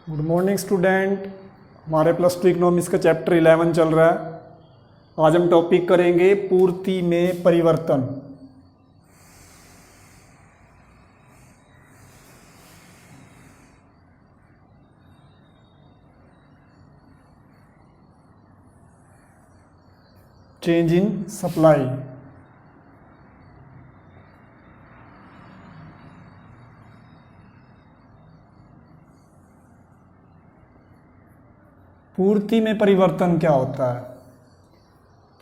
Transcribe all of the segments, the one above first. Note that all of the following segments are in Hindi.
Good morning student. हमारे प्लस टू इकोनॉमिक्स का चैप्टर 11 चल रहा है। आज हम टॉपिक करेंगे पूर्ति में परिवर्तन। Change in supply. पूर्ति में परिवर्तन क्या होता है?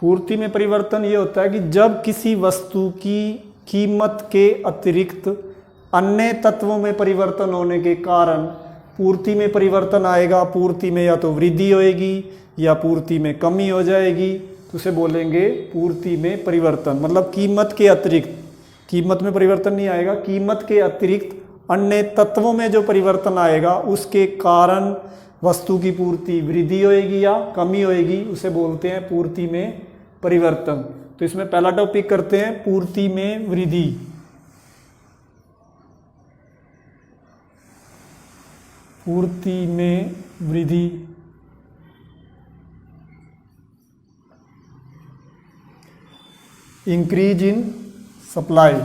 पूर्ति में परिवर्तन ये होता है कि जब किसी वस्तु की कीमत के अतिरिक्त अन्य तत्वों में परिवर्तन होने के कारण पूर्ति में परिवर्तन आएगा। पूर्ति में या तो वृद्धि होएगी या पूर्ति में कमी हो जाएगी, तो उसे बोलेंगे पूर्ति में परिवर्तन। मतलब कीमत के अतिरिक्त, कीमत में परिवर्तन नहीं आएगा, कीमत के अतिरिक्त अन्य तत्वों में जो परिवर्तन आएगा उसके कारण वस्तु की पूर्ति वृद्धि होएगी या कमी होएगी, उसे बोलते हैं पूर्ति में परिवर्तन। तो इसमें पहला टॉपिक करते हैं पूर्ति में वृद्धि। पूर्ति में वृद्धि increase in supply.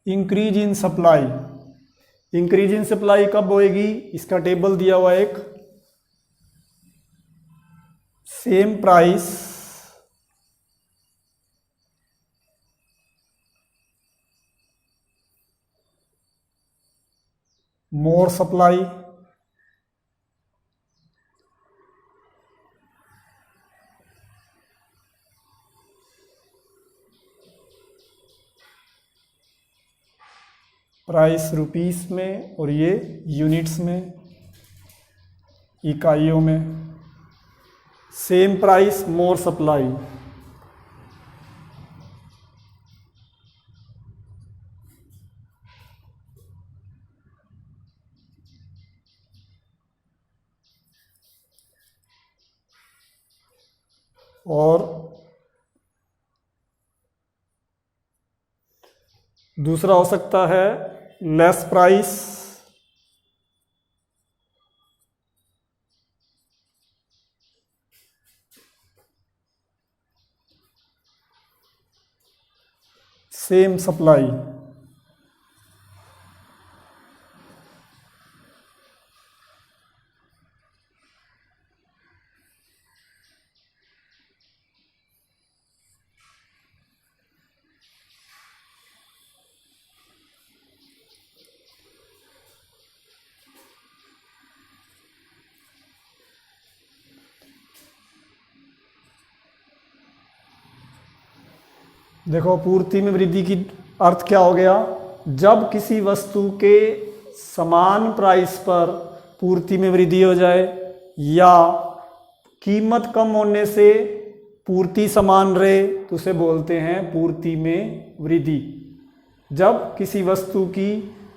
Increase in supply, increase in supply कब होएगी? इसका टेबल दिया हुआ है एक। Same price more supply, price rupees में और ये यूनिट्स में, इकाइयों में। Same price more supply. और दूसरा हो सकता है लेस प्राइस सेम सप्लाई। देखो, पूर्ति में वृद्धि की अर्थ क्या हो गया? जब किसी वस्तु के समान प्राइस पर पूर्ति में वृद्धि हो जाए या कीमत कम होने से पूर्ति समान रहे, तो उसे बोलते हैं पूर्ति में वृद्धि। जब किसी वस्तु की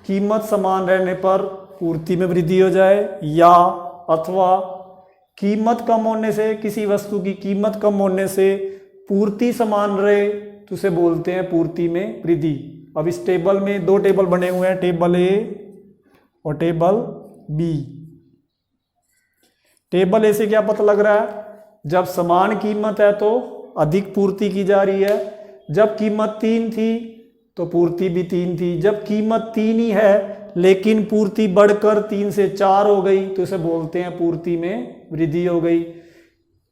कीमत समान रहने पर पूर्ति में वृद्धि हो जाए या अथवा कीमत कम होने से, किसी वस्तु की कीमत कम होने से पूर्ति समान रहे, तो उसे बोलते हैं पूर्ति में वृद्धि। अब इस टेबल में दो टेबल बने हुए हैं, टेबल ए और टेबल बी। टेबल ए से क्या पता लग रहा है? जब समान कीमत है तो अधिक पूर्ति की जा रही है। जब कीमत 3 थी तो पूर्ति भी 3 थी। जब कीमत 3 ही है लेकिन पूर्ति बढ़कर 3 से 4 हो गई, तो इसे बोलते हैं पूर्ति में वृद्धि हो गई।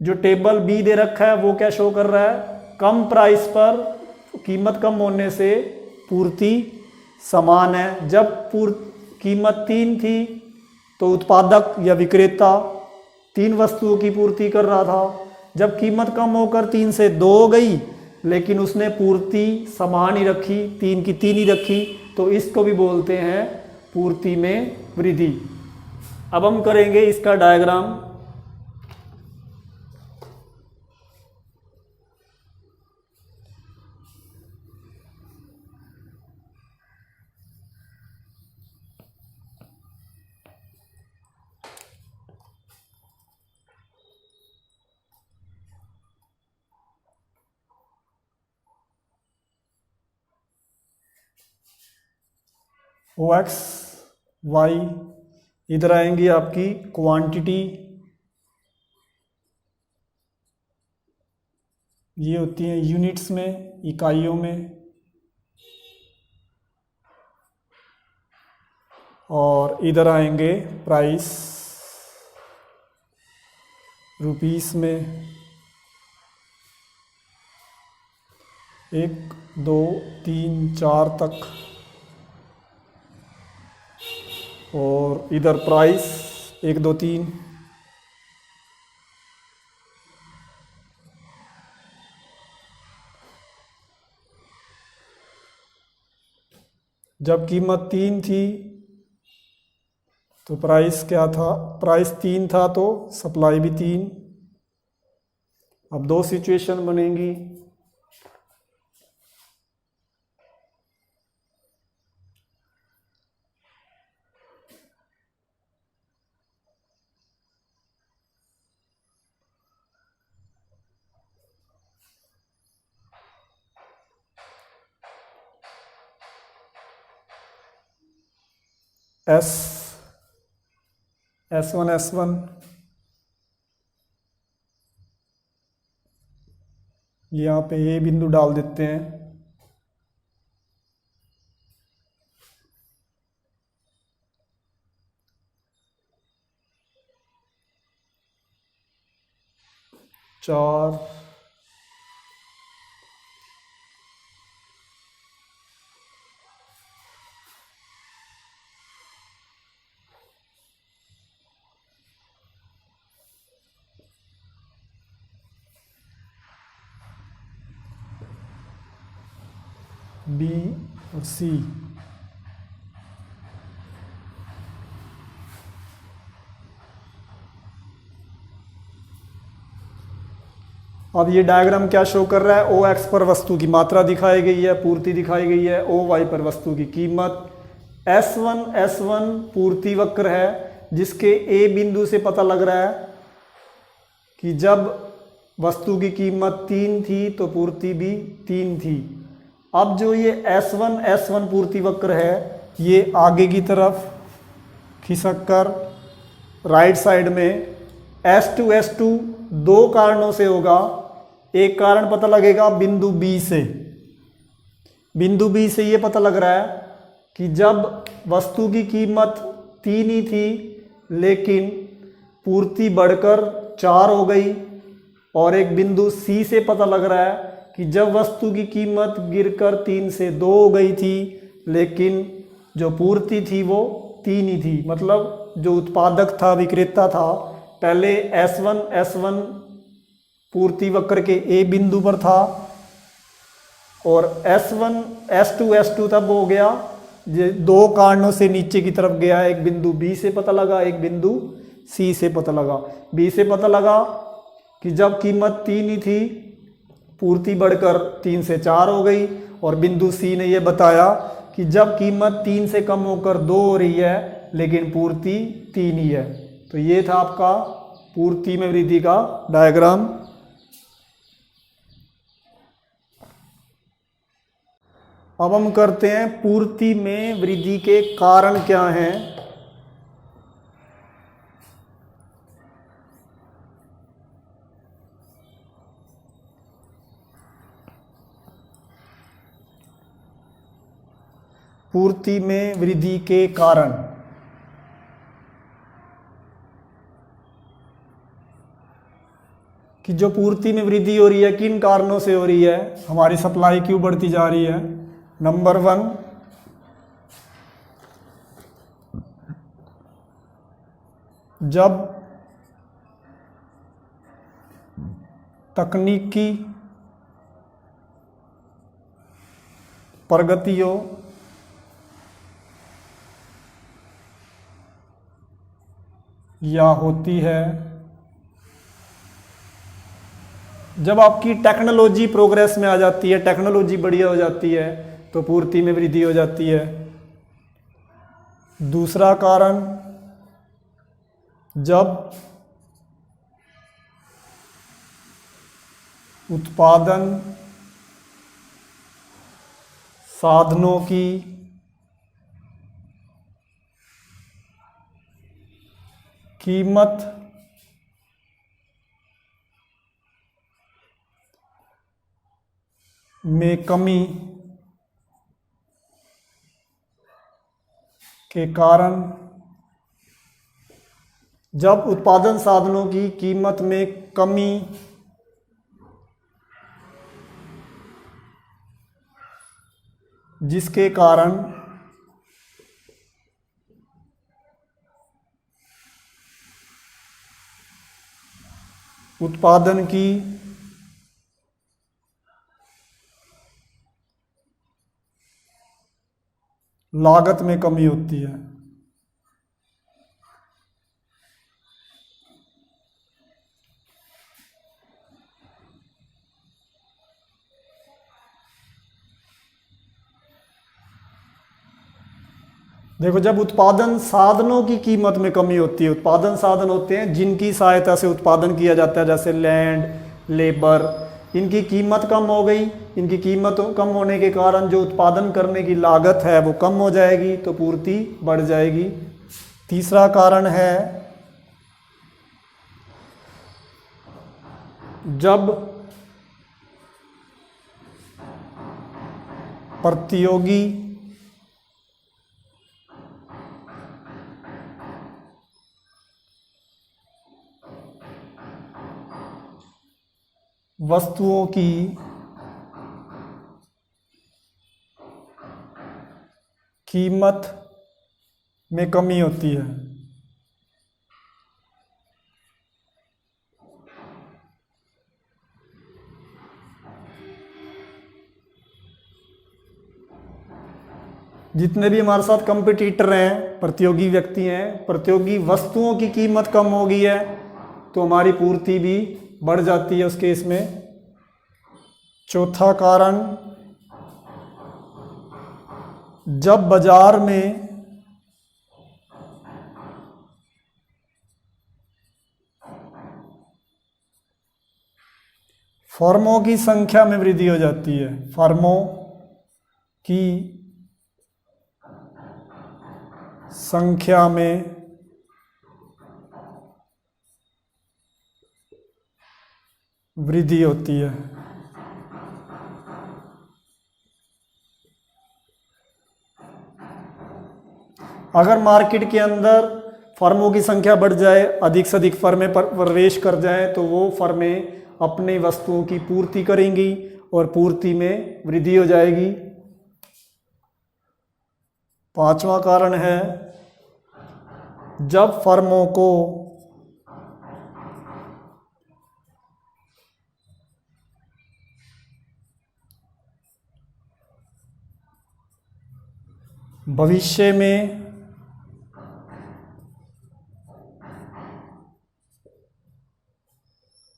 जो टेबल बी दे रखा है वो क्या शो कर रहा है? कम प्राइस पर कीमत कम होने से पूर्ति समान है। जब कीमत 3 थी तो उत्पादक या विक्रेता 3 वस्तुओं की पूर्ति कर रहा था। जब कीमत कम होकर 3 से 2 हो गई लेकिन उसने पूर्ति समान ही रखी, 3 की 3 ही रखी, तो इसको भी बोलते हैं पूर्ति में वृद्धि। अब हम करेंगे इसका डायग्राम। ओ एक्स वाई, इधर आएंगी आपकी क्वांटिटी, ये होती हैं यूनिट्स में, इकाइयों में, और इधर आएंगे प्राइस रुपीस में। 1 2 3 4 तक, और इधर प्राइस 1 2 3। जब कीमत 3 थी तो प्राइस क्या था, प्राइस 3 था तो सप्लाई भी 3। अब दो सिचुएशन बनेंगी। S1 यहाँ पे ए बिंदु डाल देते हैं। चार, बी और सी। अब ये डायग्राम क्या शो कर रहा है, ओ एक्स पर वस्तु की मात्रा दिखाई गई है, पूर्ति दिखाई गई है, ओ वाई पर वस्तु की कीमत। S1 पूर्ति वक्र है, जिसके ए बिंदु से पता लग रहा है कि जब वस्तु की कीमत 3 थी तो पूर्ति भी 3 थी। अब जो ये S1 पूर्ति वक्र है, ये आगे की तरफ खिसक कर राइट साइड में S2 दो कारणों से होगा। एक कारण पता लगेगा बिंदु बी से। बिंदु बी से ये पता लग रहा है कि जब वस्तु की कीमत 3 ही थी लेकिन पूर्ति बढ़कर 4 हो गई, और एक बिंदु सी से पता लग रहा है कि जब वस्तु की कीमत गिरकर 3 से 2 हो गई थी लेकिन जो पूर्ति थी वो 3 ही थी। मतलब जो उत्पादक था, विक्रेता था, पहले S1 पूर्ति वक्र के ए बिंदु पर था, और S2 तब हो गया ये दो कारणों से नीचे की तरफ गया। एक बिंदु बी से पता लगा, एक बिंदु सी से पता लगा। बी से पता लगा कि जब कीमत 3 ही थी, पूर्ति बढ़कर 3 से 4 हो गई, और बिंदु सी ने यह बताया कि जब कीमत 3 से कम होकर 2 हो रही है लेकिन पूर्ति 3 ही है। तो ये था आपका पूर्ति में वृद्धि का डायग्राम। अब हम करते हैं पूर्ति में वृद्धि के कारण क्या हैं। पूर्ति में वृद्धि के कारण। कि जो पूर्ति में वृद्धि हो रही है किन कारणों से हो रही है, हमारी सप्लाई क्यों बढ़ती जा रही है। नंबर 1, जब तकनीकी प्रगति हो या होती है, जब आपकी टेक्नोलॉजी प्रोग्रेस में आ जाती है, टेक्नोलॉजी बढ़िया हो जाती है, तो पूर्ति में वृद्धि हो जाती है। दूसरा कारण, जब उत्पादन साधनों की कीमत में कमी के कारण, जब उत्पादन साधनों की कीमत में कमी जिसके कारण उत्पादन की लागत में कमी होती है। देखो, जब उत्पादन साधनों की कीमत में कमी होती है, उत्पादन साधन होते हैं जिनकी सहायता से उत्पादन किया जाता है, जैसे लैंड, लेबर, इनकी कीमत कम हो गई, इनकी कीमत कम होने के कारण जो उत्पादन करने की लागत है वो कम हो जाएगी, तो पूर्ति बढ़ जाएगी। तीसरा कारण है जब प्रतियोगी वस्तुओं की कीमत में कमी होती है। जितने भी हमारे साथ कंपटीटर हैं, प्रतियोगी व्यक्ति हैं, प्रतियोगी वस्तुओं की कीमत कम हो गई है तो हमारी पूर्ति भी बढ़ जाती है उस केस में। चौथा कारण, जब बाजार में फर्मों की संख्या में वृद्धि हो जाती है, फर्मों की संख्या में वृद्धि होती है। अगर मार्केट के अंदर फर्मों की संख्या बढ़ जाए, अधिक से अधिक फर्में प्रवेश कर जाएं, तो वो फर्में अपनी वस्तुओं की पूर्ति करेंगी और पूर्ति में वृद्धि हो जाएगी। पांचवा कारण है जब फर्मों को भविष्य में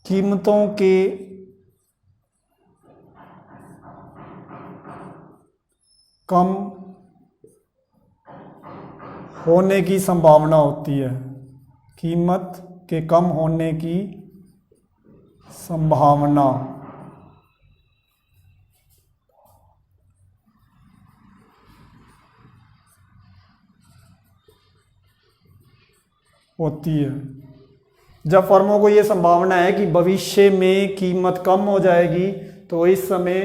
कीमतों के कम होने की संभावना होती है, कीमत के कम होने की संभावना होती है। जब फर्मों को ये संभावना है कि भविष्य में कीमत कम हो जाएगी तो इस समय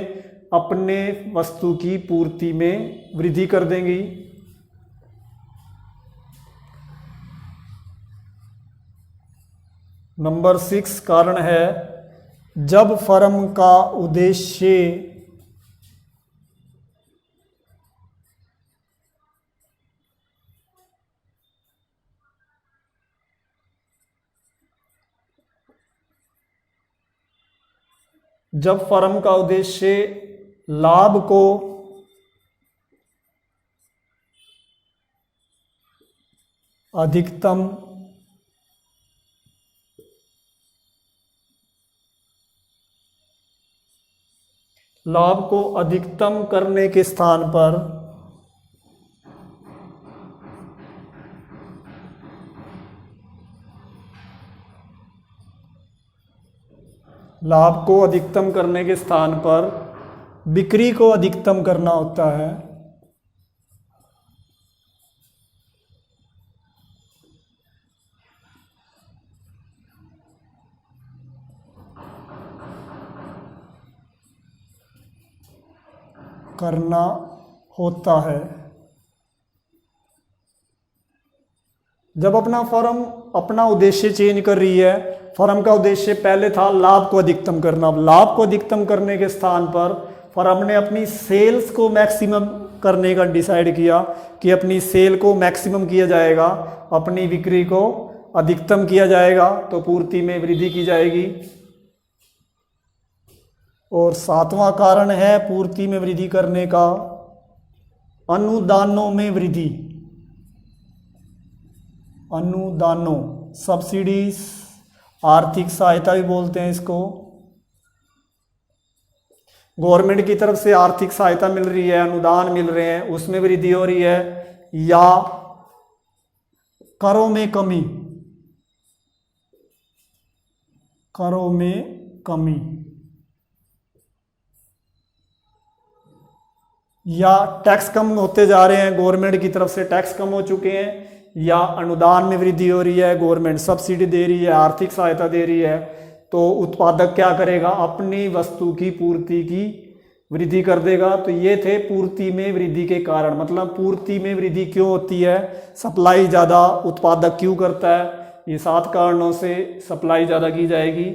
अपने वस्तु की पूर्ति में वृद्धि कर देंगी। नंबर 6 कारण है जब फर्म का उद्देश्य लाभ को अधिकतम करने के स्थान पर बिक्री को अधिकतम करना होता है। करना होता है। जब अपना फर्म अपना उद्देश्य चेंज कर रही है, फर्म का उद्देश्य पहले था लाभ को अधिकतम करना, अब लाभ को अधिकतम करने के स्थान पर फर्म ने अपनी सेल्स को मैक्सिमम करने का डिसाइड किया कि अपनी सेल को मैक्सिमम किया जाएगा, अपनी बिक्री को अधिकतम किया जाएगा, तो पूर्ति में वृद्धि की जाएगी। और सातवां कारण है पूर्ति में वृद्धि करने का, अनुदानों में वृद्धि। अनुदानों, सब्सिडीज, आर्थिक सहायता भी बोलते हैं इसको। गवर्नमेंट की तरफ से आर्थिक सहायता मिल रही है, अनुदान मिल रहे हैं, उसमें वृद्धि हो रही है। या करों में कमी, करों में कमी, या टैक्स कम होते जा रहे हैं, गवर्नमेंट की तरफ से टैक्स कम हो चुके हैं, या अनुदान में वृद्धि हो रही है, गवर्नमेंट सब्सिडी दे रही है, आर्थिक सहायता दे रही है, तो उत्पादक क्या करेगा, अपनी वस्तु की पूर्ति की वृद्धि कर देगा। तो ये थे पूर्ति में वृद्धि के कारण, मतलब पूर्ति में वृद्धि क्यों होती है, सप्लाई ज़्यादा उत्पादक क्यों करता है, ये 7 कारणों से सप्लाई ज़्यादा की जाएगी।